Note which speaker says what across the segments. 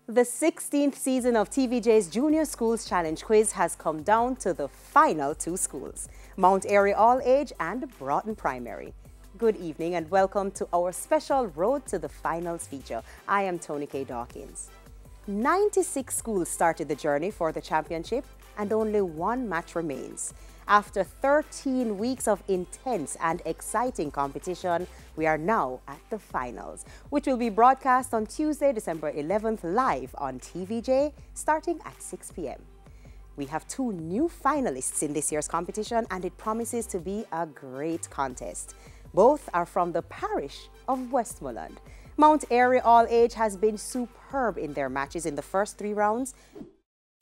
Speaker 1: The 16th season of TVJ's Junior Schools Challenge Quiz has come down to the final two schools, Mount Airy All Age and Broughton Primary. Good evening and welcome to our special Road to the Finals feature. I am Tony K. Dawkins. 96 schools started the journey for the championship and only one match remains. After 13 weeks of intense and exciting competition, we are now at the finals, which will be broadcast on Tuesday, December 11th, live on TVJ, starting at 6 p.m. We have two new finalists in this year's competition, and it promises to be a great contest. Both are from the parish of Westmoreland. Mount Airy All Age has been superb in their matches in the first 3 rounds.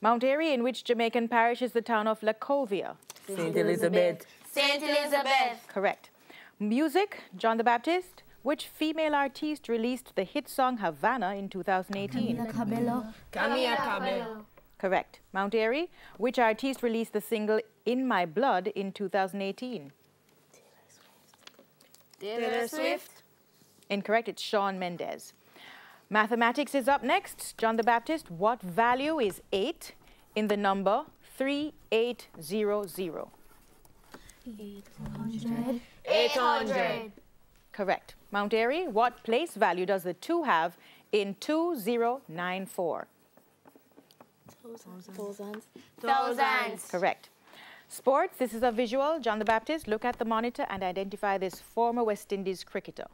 Speaker 2: Mount Airy, in which Jamaican parish is the town of Lacovia.
Speaker 3: St. Elizabeth.
Speaker 4: St. Elizabeth.
Speaker 2: Correct. Music, John the Baptist. Which female artiste released the hit song Havana in 2018?
Speaker 4: Camila Cabello.
Speaker 2: Correct. Mount Airy. Which artiste released the single In My Blood in 2018?
Speaker 4: Taylor Swift.
Speaker 2: Incorrect. It's Shawn Mendes. Mathematics is up next. John the Baptist. What value is 8 in the number 3800?
Speaker 4: 800. 800.
Speaker 2: Correct. Mount Airy. What place value does the 2 have in 2094?
Speaker 4: Thousands.
Speaker 2: Correct. Sports. This is a visual. John the Baptist. Look at the monitor and identify this former West Indies cricketer.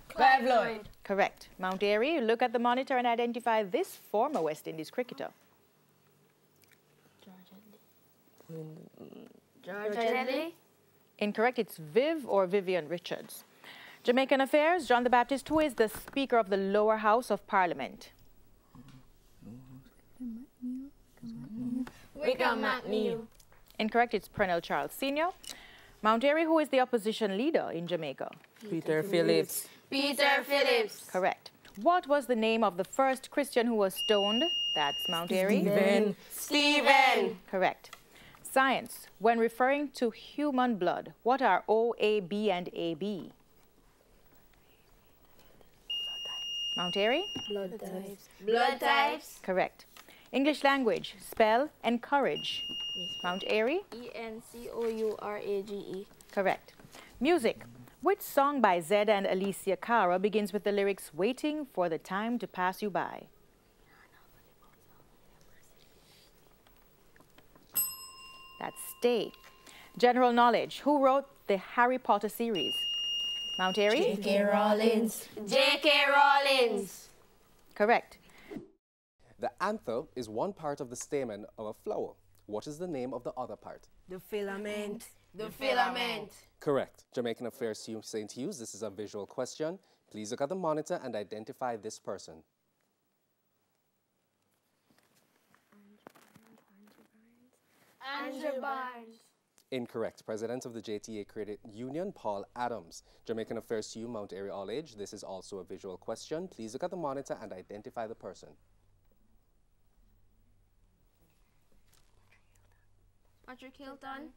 Speaker 4: Clive Lloyd.
Speaker 2: Correct. Mount Airy. Look at the monitor and identify this former West Indies cricketer.
Speaker 4: George Headley.
Speaker 2: Incorrect. It's Viv or Vivian Richards. Jamaican Affairs. John the Baptist. Who is the Speaker of the Lower House of Parliament?
Speaker 4: Wickham McNeil.
Speaker 2: Incorrect. It's Pernell Charles Sr. Mount Airy. Who is the opposition leader in Jamaica?
Speaker 3: Peter Phillips.
Speaker 4: Peter Phillips.
Speaker 2: Correct. What was the name of the first Christian who was stoned? That's Mount Airy.
Speaker 4: Stephen.
Speaker 2: Correct. Science. When referring to human blood, what are O, A, B, and AB? Mount Airy?
Speaker 4: Blood types. Blood types.
Speaker 2: Correct. English language. Spell encourage. Mount Airy?
Speaker 4: ENCOURAGE.
Speaker 2: Correct. Music. Which song by Zed and Alicia Cara begins with the lyrics, waiting for the time to pass you by? That's Stay. General knowledge. Who wrote the Harry Potter series? Mount Airy?
Speaker 4: J.K. Rowling. J.K. Rowling.
Speaker 2: Correct.
Speaker 5: The anther is one part of the stamen of a flower. What is the name of the other part?
Speaker 3: The filament.
Speaker 4: The filament.
Speaker 5: Correct. Jamaican Affairs St. Hughes, this is a visual question. Please look at the monitor and identify this person.
Speaker 4: Andrew Barnes.
Speaker 5: Incorrect. President of the JTA Credit Union, Paul Adams. Jamaican Affairs to you, Mount Airy All Age. This is also a visual question. Please look at the monitor and identify the person.
Speaker 4: Patrick Hilton.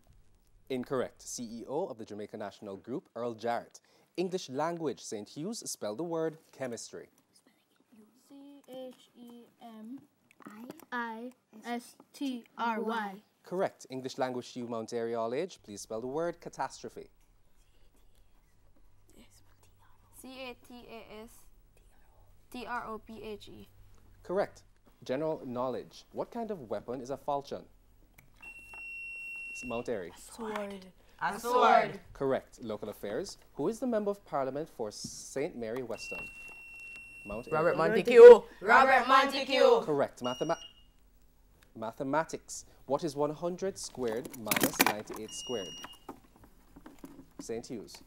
Speaker 5: Incorrect. CEO of the Jamaica National Group, Earl Jarrett. English language, St. Hughes, spell the word chemistry.
Speaker 4: CHEMIISTRY.
Speaker 5: Correct. English language to you, Mount Airy All Age. Please spell the word catastrophe.
Speaker 4: CATASTROPHE.
Speaker 5: Correct. General knowledge. What kind of weapon is a falchion? Mount Airy.
Speaker 3: Sword.
Speaker 4: A sword.
Speaker 5: Correct. Local affairs. Who is the Member of Parliament for St. Mary Weston? Mount Airy.
Speaker 3: Robert Montague.
Speaker 4: Robert Montague.
Speaker 5: Correct. Mathematics. What is 100 squared minus 98 squared? St. Hughes.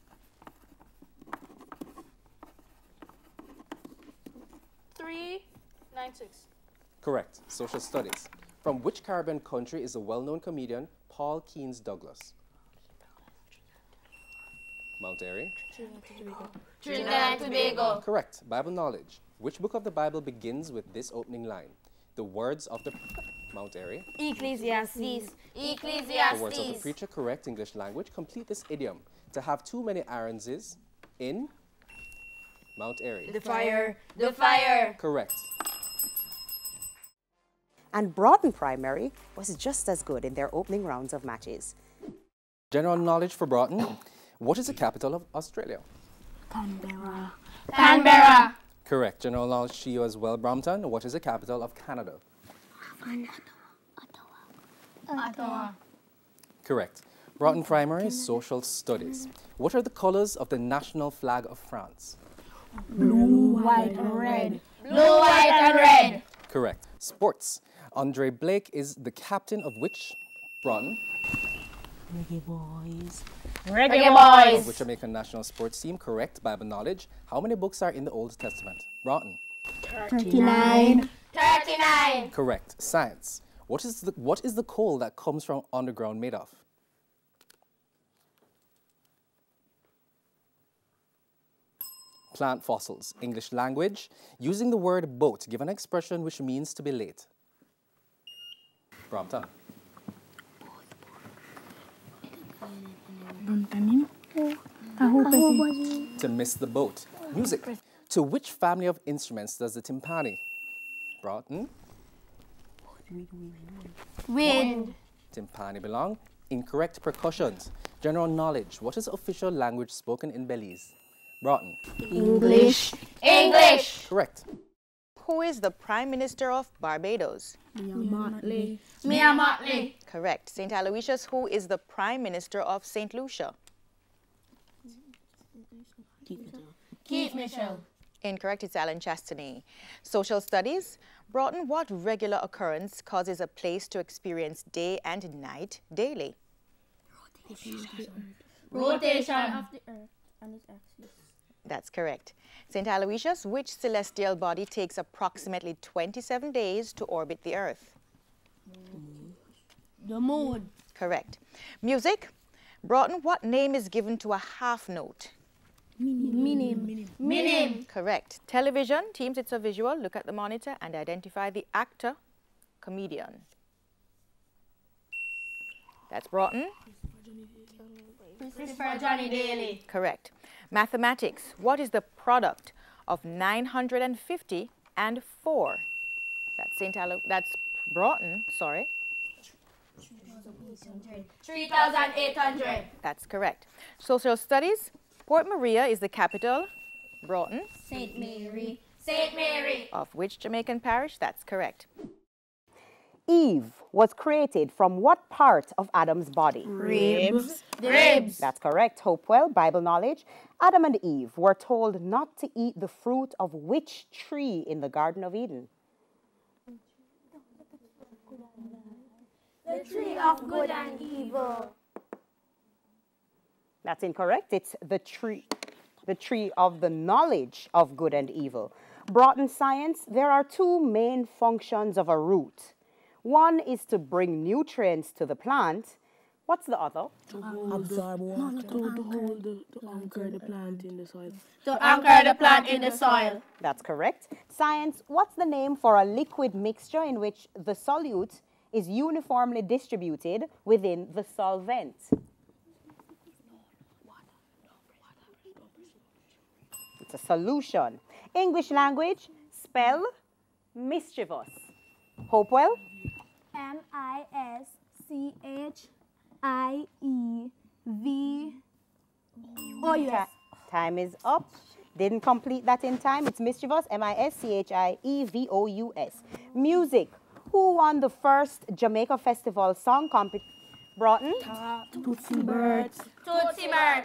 Speaker 4: 396.
Speaker 5: Correct. Social studies. From which Caribbean country is the well-known comedian Paul Keynes Douglas? Mount Airy.
Speaker 4: Trinidad and Tobago.
Speaker 5: Correct. Bible knowledge. Which book of the Bible begins with this opening line? The words of the... Mount Airy.
Speaker 4: Ecclesiastes.
Speaker 5: The words of the preacher. Correct. English language. Complete this idiom. To have too many irons is in... Mount Airy.
Speaker 4: The fire. The fire.
Speaker 5: Correct.
Speaker 1: And Broughton Primary was just as good in their opening rounds of matches.
Speaker 5: General knowledge for Broughton. What is the capital of Australia?
Speaker 3: Canberra.
Speaker 4: Canberra.
Speaker 5: Correct. General knowledge to you as well, Broughton. What is the capital of Canada?
Speaker 4: Ottawa.
Speaker 5: Correct. Broughton Primary, Social Studies. What are the colors of the national flag of France?
Speaker 3: Blue, white, and red.
Speaker 4: Blue, white, and red.
Speaker 5: Correct. Sports. Andre Blake is the captain of which Broughton?
Speaker 3: Reggae boys.
Speaker 4: Reggae
Speaker 5: Of
Speaker 4: boys.
Speaker 5: which Jamaican national sports team? Correct. Bible knowledge. How many books are in the Old Testament? Broughton.
Speaker 3: 39.
Speaker 4: 39.
Speaker 5: Correct. Science. What is the coal that comes from underground made of? Plant fossils. English language. Using the word boat, give an expression which means to be late. Brompton. To miss the boat. Music. To which family of instruments does the timpani? Broughton.
Speaker 4: Wind.
Speaker 5: Timpani belong. Incorrect. Percussions. General knowledge. What is the official language spoken in Belize? Broughton.
Speaker 3: English.
Speaker 4: English.
Speaker 5: Correct.
Speaker 2: Who is the Prime Minister of Barbados?
Speaker 3: Motley.
Speaker 4: Mia Motley.
Speaker 2: Correct. St. Aloysius, who is the Prime Minister of St. Lucia?
Speaker 4: Keith Mitchell.
Speaker 2: Incorrect. It's Alan Chastany. Social studies. Broughton, what regular occurrence causes a place to experience day and night daily?
Speaker 4: Rotation.
Speaker 3: Of the earth and its axis.
Speaker 2: That's correct. St. Aloysius, which celestial body takes approximately 27 days to orbit the Earth?
Speaker 3: The moon.
Speaker 2: Correct. Music. Broughton, what name is given to a half note?
Speaker 3: Minim.
Speaker 4: Minim.
Speaker 2: Correct. Television. Teams, it's a visual. Look at the monitor and identify the actor, comedian. That's Broughton.
Speaker 4: Christopher Johnny Daly.
Speaker 2: Correct. Mathematics. What is the product of 950 and 4? That's Broughton, sorry.
Speaker 4: 3,800.
Speaker 2: That's correct. Social studies. Port Maria is the capital, Broughton,
Speaker 4: St. Mary. St. Mary.
Speaker 2: of which Jamaican parish? That's correct.
Speaker 1: Eve was created from what part of Adam's body?
Speaker 3: Ribs.
Speaker 4: Ribs.
Speaker 1: That's correct. Hopewell, Bible knowledge. Adam and Eve were told not to eat the fruit of which tree in the Garden of Eden?
Speaker 4: The tree of good and evil.
Speaker 1: That's incorrect. It's the tree of the knowledge of good and evil. Broughton science, there are two main functions of a root. One is to bring nutrients to the plant. What's the other?
Speaker 3: Absorb water. To anchor the plant in the soil.
Speaker 4: To anchor the plant in the soil.
Speaker 1: That's correct. Science, what's the name for a liquid mixture in which the solute is uniformly distributed within the solvent? It's a solution. English language, spell mischievous. Hopewell?
Speaker 3: MISCHIEVOUS.
Speaker 1: Time is up. Didn't complete that in time. It's mischievous, MISCHIEVOUS. Music. Who won the first Jamaica Festival song competition? Broughton?
Speaker 3: Tootsie Birds.
Speaker 4: Tootsie Bird.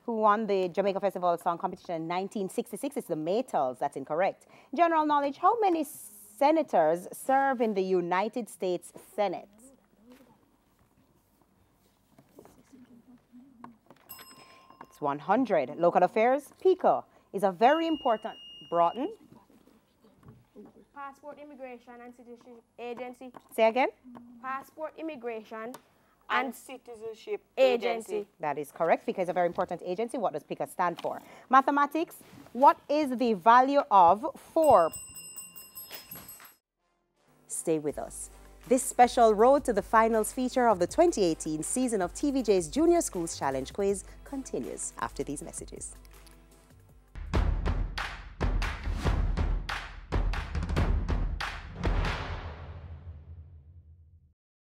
Speaker 1: Who won the Jamaica Festival Song Competition in 1966. It's the Maytals. That's incorrect. General knowledge. How many senators serve in the United States Senate? It's 100. Local affairs. PICA is a very important... Broughton?
Speaker 6: Passport Immigration and Citizenship Agency.
Speaker 1: Say again?
Speaker 6: Passport Immigration and
Speaker 3: Citizenship
Speaker 6: Agency.
Speaker 1: That is correct. PICA is a very important agency. What does PICA stand for? Mathematics. What is the value of 4? Stay with us. This special Road to the Finals feature of the 2018 season of TVJ's Junior Schools Challenge Quiz continues after these messages.